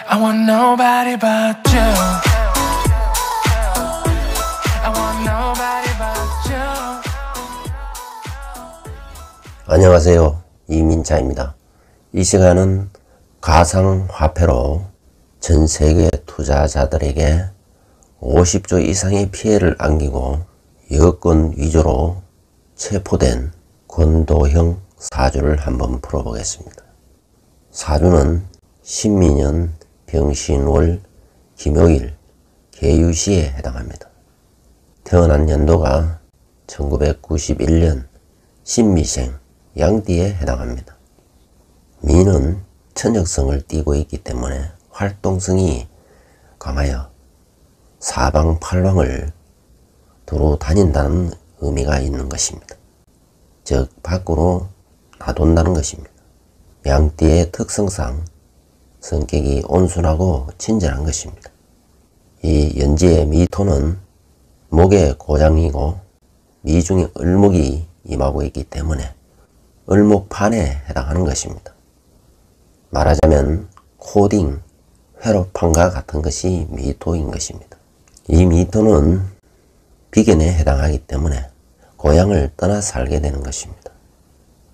I want nobody but you. I want nobody but you. 안녕하세요. 이민자입니다. 이 시간은 가상화폐로 전 세계 투자자들에게 50조 이상의 피해를 안기고 여권 위조로 체포된 권도형 사주를 한번 풀어보겠습니다. 사주는 신민년 병신월 김요일 개유시에 해당합니다. 태어난 연도가 1991년 신미생 양띠에 해당합니다. 미는 천역성을 띠고 있기 때문에 활동성이 강하여 사방팔방을 두루 다닌다는 의미가 있는 것입니다. 즉 밖으로 나돈다는 것입니다. 양띠의 특성상 성격이 온순하고 친절한 것입니다. 이 연지의 미토는 목의 고장이고 미중에 을목이 임하고 있기 때문에 을목판에 해당하는 것입니다. 말하자면 코딩, 회로판과 같은 것이 미토인 것입니다. 이 미토는 비견에 해당하기 때문에 고향을 떠나 살게 되는 것입니다.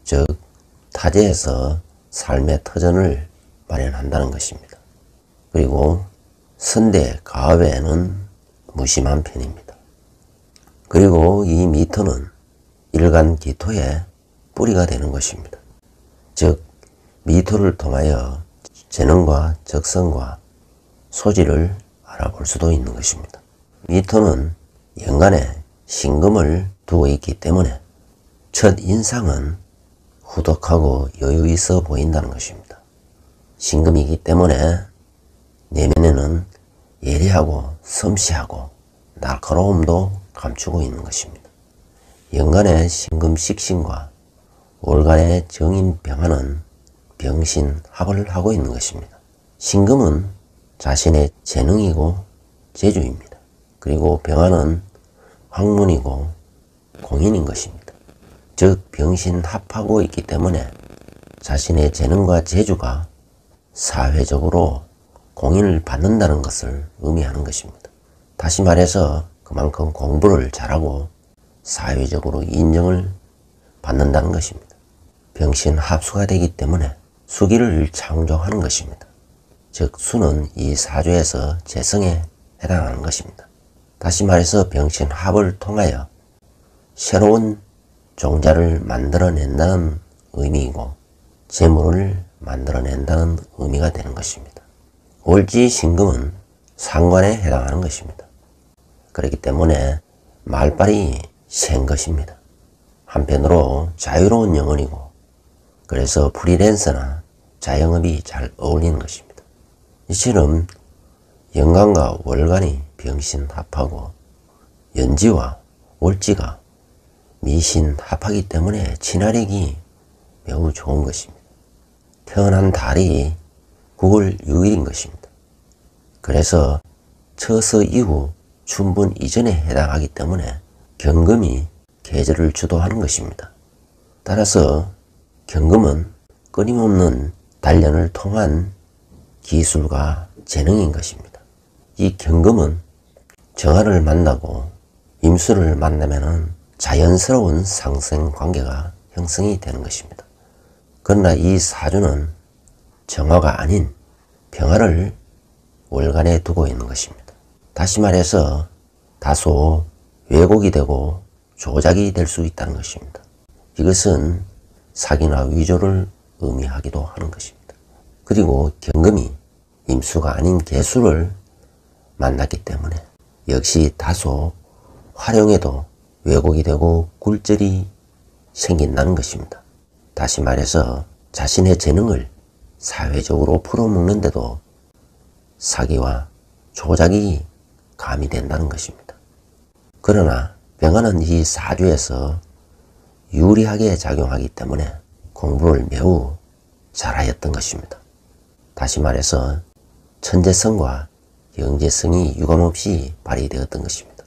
즉 타지에서 삶의 터전을 마련한다는 것입니다. 그리고 선대, 가업에는 무심한 편입니다. 그리고 이 미토는 일간 기토의 뿌리가 되는 것입니다. 즉 미토를 통하여 재능과 적성과 소질을 알아볼 수도 있는 것입니다. 미토는 연간에 신금을 두고 있기 때문에 첫 인상은 후덕하고 여유 있어 보인다는 것입니다. 신금이기 때문에 내면에는 예리하고 섬세하고 날카로움도 감추고 있는 것입니다. 연간의 신금 식신과 월간의 정인 병화는 병신합을 하고 있는 것입니다. 신금은 자신의 재능이고 재주입니다. 그리고 병화는 학문이고 공인인 것입니다. 즉 병신합하고 있기 때문에 자신의 재능과 재주가 사회적으로 공인을 받는다는 것을 의미하는 것입니다. 다시 말해서 그만큼 공부를 잘하고 사회적으로 인정을 받는다는 것입니다. 병신합수가 되기 때문에 수기를 창조하는 것입니다. 즉 수는 이 사주에서 재성에 해당하는 것입니다. 다시 말해서 병신합을 통하여 새로운 종자를 만들어낸다는 의미이고 재물을 만들어낸다는 의미가 되는 것입니다. 월지신금은 상관에 해당하는 것입니다. 그렇기 때문에 말빨이 센 것입니다. 한편으로 자유로운 영혼이고 그래서 프리랜서나 자영업이 잘 어울리는 것입니다. 이처럼 연간과 월간이 병신합하고 연지와 월지가 미신합하기 때문에 친화력이 매우 좋은 것입니다. 태어난 달이 9월 6일인 것입니다. 그래서 처서 이후 춘분 이전에 해당하기 때문에 경금이 계절을 주도하는 것입니다. 따라서 경금은 끊임없는 단련을 통한 기술과 재능인 것입니다. 이 경금은 정화를 만나고 임수를 만나면 자연스러운 상생 관계가 형성이 되는 것입니다. 그러나 이 사주는 정화가 아닌 병화를 월간에 두고 있는 것입니다. 다시 말해서 다소 왜곡이 되고 조작이 될 수 있다는 것입니다. 이것은 사기나 위조를 의미하기도 하는 것입니다. 그리고 경금이 임수가 아닌 개수를 만났기 때문에 역시 다소 활용에도 왜곡이 되고 굴절이 생긴다는 것입니다. 다시 말해서 자신의 재능을 사회적으로 풀어먹는데도 사기와 조작이 가미된다는 것입니다. 그러나 병화는 이 사주에서 유리하게 작용하기 때문에 공부를 매우 잘하였던 것입니다. 다시 말해서 천재성과 영재성이 유감없이 발휘되었던 것입니다.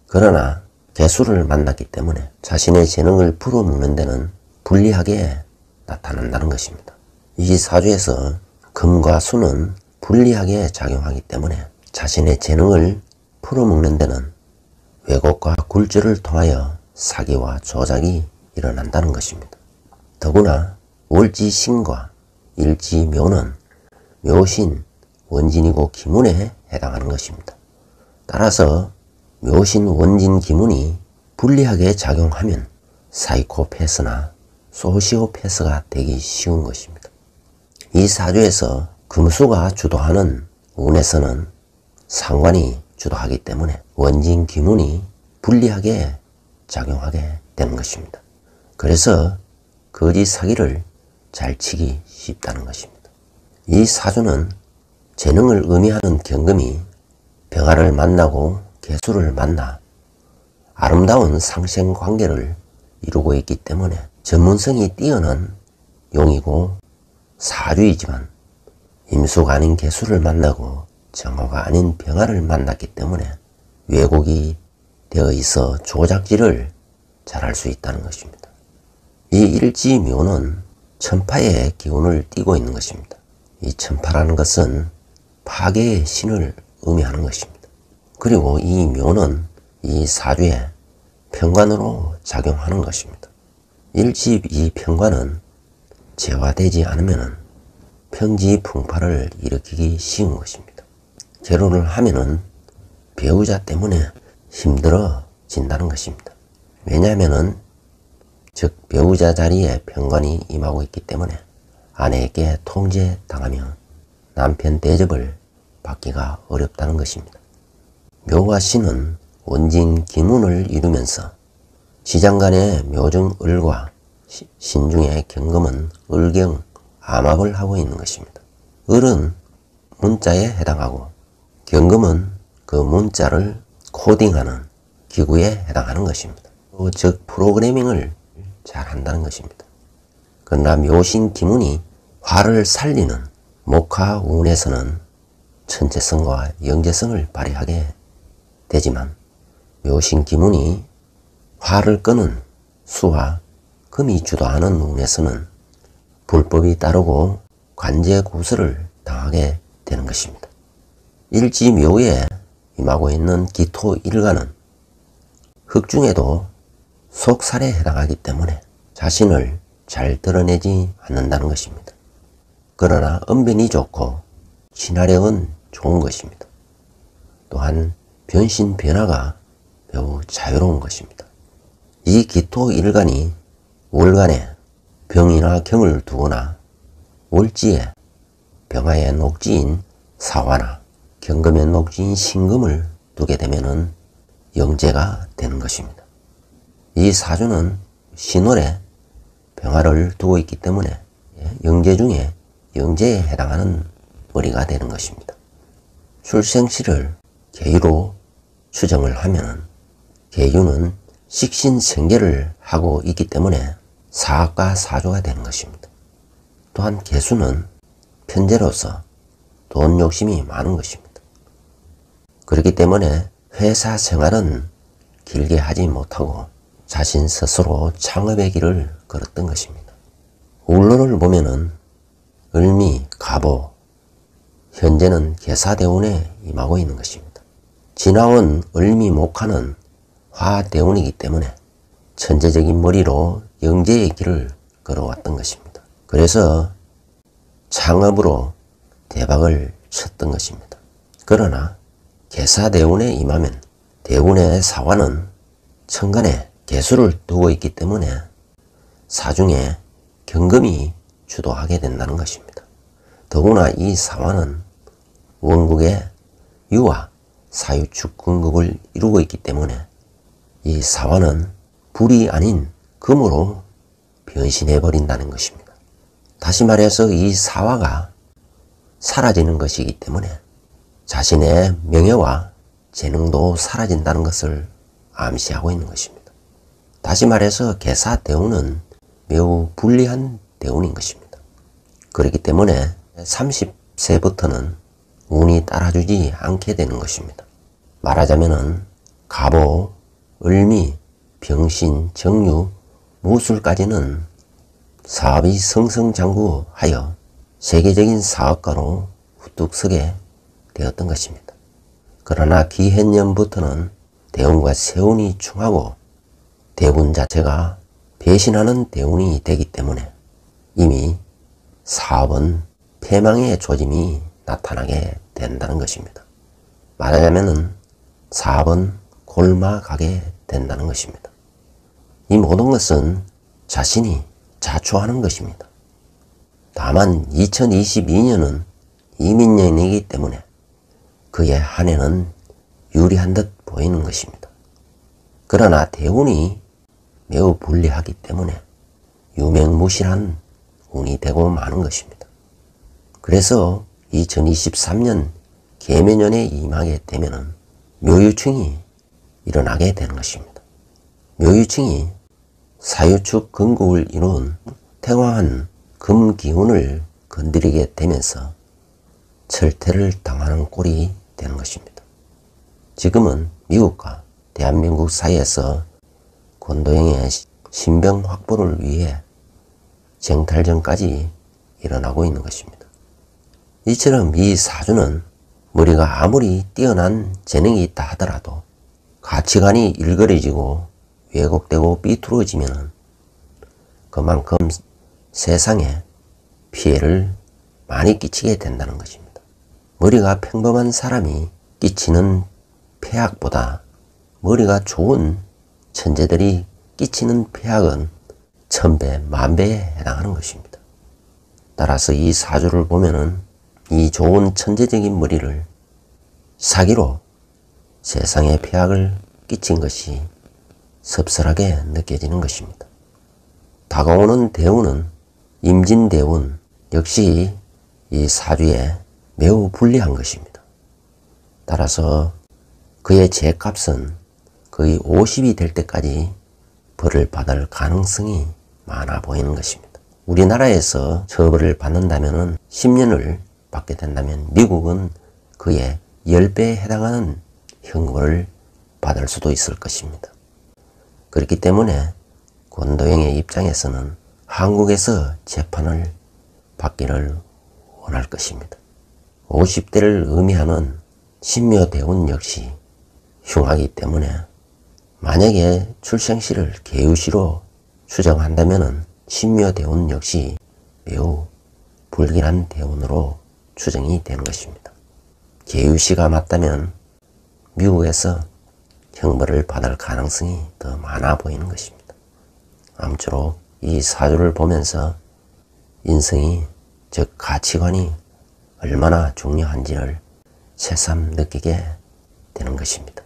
그러나 개수를 만났기 때문에 자신의 재능을 풀어먹는 데는 불리하게 나타난다는 것입니다. 이 사주에서 금과 수는 불리하게 작용하기 때문에 자신의 재능을 풀어먹는 데는 왜곡과 굴절을 통하여 사기와 조작이 일어난다는 것입니다. 더구나 월지신과 일지묘는 묘신, 원진이고 기문에 해당하는 것입니다. 따라서 묘신, 원진, 기문이 불리하게 작용하면 사이코패스나 소시오패스가 되기 쉬운 것입니다. 이 사주에서 금수가 주도하는 운에서는 상관이 주도하기 때문에 원진, 기문이 불리하게 작용하게 되는 것입니다. 그래서 거짓 사기를 잘 치기 쉽다는 것입니다. 이 사주는 재능을 의미하는 경금이 병화를 만나고 개수를 만나 아름다운 상생관계를 이루고 있기 때문에 전문성이 뛰어난 용이고 사주이지만 임수가 아닌 개수를 만나고 정화가 아닌 병화를 만났기 때문에 왜곡이 되어 있어 조작질을 잘할 수 있다는 것입니다. 이 일지묘는 천파의 기운을 띠고 있는 것입니다. 이 천파라는 것은 파괴의 신을 의미하는 것입니다. 그리고 이 묘는 이 사주에 편관으로 작용하는 것입니다. 일지 이 편관은 재화되지 않으면 평지풍파를 일으키기 쉬운 것입니다. 결혼을 하면은 배우자 때문에 힘들어진다는 것입니다. 왜냐하면은 즉 배우자 자리에 편관이 임하고 있기 때문에 아내에게 통제당하면 남편 대접을 받기가 어렵다는 것입니다. 묘와 신은 원진 기문을 이루면서 시장간의 묘중 을과 신중의 경금은 을경 암합을 하고 있는 것입니다. 을은 문자에 해당하고 경금은 그 문자를 코딩하는 기구에 해당하는 것입니다. 즉 프로그래밍을 잘 한다는 것입니다. 그러나 묘신 기문이 화를 살리는 목화 운에서는 천재성과 영재성을 발휘하게 되지만 묘신 기문이 화를 끄는 수와 금이 주도하는 운에서는 불법이 따르고 관제구설을 당하게 되는 것입니다. 일지묘에 임하고 있는 기토일간은 흑중에도 속살에 해당하기 때문에 자신을 잘 드러내지 않는다는 것입니다. 그러나 언변이 좋고 친화력은 좋은 것입니다. 또한 변신 변화가 매우 자유로운 것입니다. 이 기토일간이 월간에 병이나 경을 두거나 월지에 병화의 녹지인 사화나 경금의 녹지인 신금을 두게 되면 영재가 되는 것입니다. 이 사주는 신월에 병화를 두고 있기 때문에 영재 중에 영재에 해당하는 머리가 되는 것입니다. 출생시를 계유로 추정을 하면 계유는 식신생계를 하고 있기 때문에 사학과 사조가 되는 것입니다. 또한 개수는 편재로서 돈 욕심이 많은 것입니다. 그렇기 때문에 회사 생활은 길게 하지 못하고 자신 스스로 창업의 길을 걸었던 것입니다. 울로를 보면은 을미, 갑오, 현재는 계사대운에 임하고 있는 것입니다. 지나온 을미, 목화는 화대운이기 때문에 천재적인 머리로 영재의 길을 걸어왔던 것입니다. 그래서 창업으로 대박을 쳤던 것입니다. 그러나 계사대운에 임하면 대운의 사화는 천간에 개수를 두고 있기 때문에 사중에 경금이 주도하게 된다는 것입니다. 더구나 이 사화는 원국의 유와 사유축 궁극을 이루고 있기 때문에 이 사화는 불이 아닌 금으로 변신해 버린다는 것입니다. 다시 말해서 이 사화가 사라지는 것이기 때문에 자신의 명예와 재능도 사라진다는 것을 암시하고 있는 것입니다. 다시 말해서 계사대운은 매우 불리한 대운인 것입니다. 그렇기 때문에 30세부터는 운이 따라주지 않게 되는 것입니다. 말하자면은 갑오, 을미, 병신, 정유, 무술까지는 사업이 성성장구하여 세계적인 사업가로 뚝 서게 되었던 것입니다. 그러나 기해년부터는 대운과 세운이 충하고 대운 자체가 배신하는 대운이 되기 때문에 이미 사업은 폐망의 조짐이 나타나게 된다는 것입니다. 말하자면 사업은 골마가게 된다는 것입니다. 이 모든 것은 자신이 자초하는 것입니다. 다만 2022년은 이민년이기 때문에 그의 한 해는 유리한 듯 보이는 것입니다. 그러나 대운이 매우 불리하기 때문에 유명무실한 운이 되고 마는 것입니다. 그래서 2023년 계묘년에 임하게 되면 묘유충이 일어나게 되는 것입니다. 묘유충이 사유축 금국을 이룬 태화한 금기운을 건드리게 되면서 철퇴를 당하는 꼴이 되는 것입니다. 지금은 미국과 대한민국 사이에서 권도형의 신병 확보를 위해 쟁탈전까지 일어나고 있는 것입니다. 이처럼 이 사주는 머리가 아무리 뛰어난 재능이 있다 하더라도 가치관이 일그러지고 왜곡되고 삐뚤어지면 그만큼 세상에 피해를 많이 끼치게 된다는 것입니다. 머리가 평범한 사람이 끼치는 폐악보다 머리가 좋은 천재들이 끼치는 폐악은 1000배, 10,000배에 해당하는 것입니다. 따라서 이 사주를 보면은 이 좋은 천재적인 머리를 사기로 세상에 폐악을 끼친 것이 섭섭하게 느껴지는 것입니다. 다가오는 대운은 임진대운 역시 이 사주에 매우 불리한 것입니다. 따라서 그의 죄값은 거의 50이 될 때까지 벌을 받을 가능성이 많아 보이는 것입니다. 우리나라에서 처벌을 받는다면 10년을 받게 된다면 미국은 그의 10배에 해당하는 형벌을 받을 수도 있을 것입니다. 그렇기 때문에 권도영의 입장에서는 한국에서 재판을 받기를 원할 것입니다. 50대를 의미하는 신묘대운 역시 흉하기 때문에 만약에 출생시를 개유시로 추정한다면 신묘대운 역시 매우 불길한 대운으로 추정이 되는 것입니다. 개유시가 맞다면 미국에서 형벌을 받을 가능성이 더 많아 보이는 것입니다. 아무쪼록 이 사주를 보면서 인성이, 즉 가치관이 얼마나 중요한지를 새삼 느끼게 되는 것입니다.